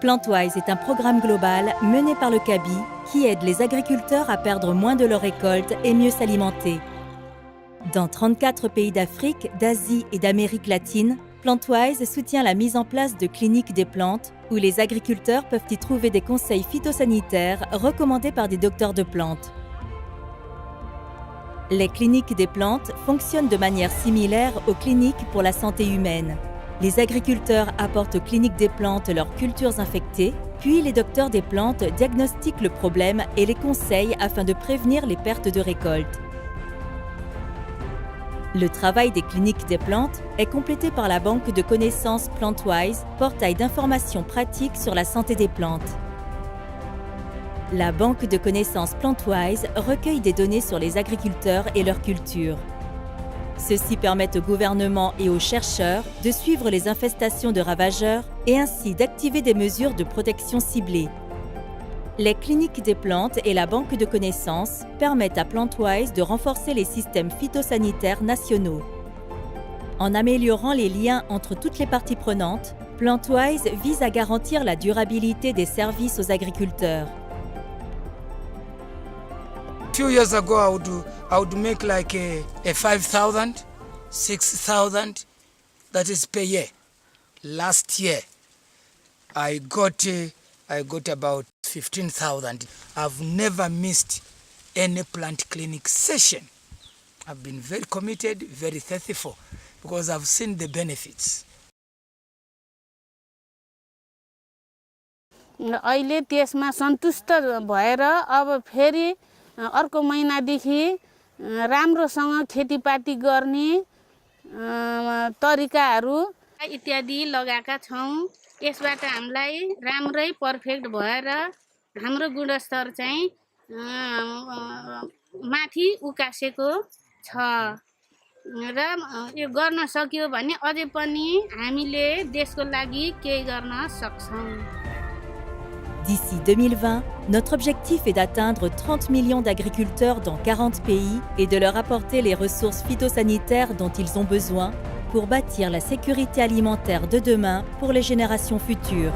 Plantwise est un programme global mené par le CABI qui aide les agriculteurs à perdre moins de leurs récoltes et mieux s'alimenter. Dans 34 pays d'Afrique, d'Asie et d'Amérique latine, Plantwise soutient la mise en place de cliniques des plantes où les agriculteurs peuvent y trouver des conseils phytosanitaires recommandés par des docteurs de plantes. Les cliniques des plantes fonctionnent de manière similaire aux cliniques pour la santé humaine. Les agriculteurs apportent aux cliniques des plantes leurs cultures infectées, puis les docteurs des plantes diagnostiquent le problème et les conseillent afin de prévenir les pertes de récolte. Le travail des cliniques des plantes est complété par la banque de connaissances Plantwise, portail d'informations pratiques sur la santé des plantes. La banque de connaissances Plantwise recueille des données sur les agriculteurs et leurs cultures. Ceci permet au gouvernement et aux chercheurs de suivre les infestations de ravageurs et ainsi d'activer des mesures de protection ciblées. Les cliniques des plantes et la banque de connaissances permettent à Plantwise de renforcer les systèmes phytosanitaires nationaux. En améliorant les liens entre toutes les parties prenantes, Plantwise vise à garantir la durabilité des services aux agriculteurs. Few years ago, I would make like a 5,000, 6,000, that is per year. Last year, I got about 15,000. I've never missed any plant clinic session. I've been very committed, very faithful, because I've seen the benefits. अहिले त्यसमा सन्तुष्ट भएर अब फेरि अर्को महिनादेखि राम्रोसँग खेतीपाती गर्ने तरिकाहरू इत्यादि लगाएका छौं। यसबाट हामीलाई राम्रै पर्फेक्ट भएर हाम्रो गुणस्तर चाहिँ माथि उकासेको छ र यो गर्न सकियो भने अझै पनि हामीले देशको लागि केही गर्न सक्छौं। D'ici 2020, notre objectif est d'atteindre 30 millions d'agriculteurs dans 40 pays et de leur apporter les ressources phytosanitaires dont ils ont besoin pour bâtir la sécurité alimentaire de demain pour les générations futures.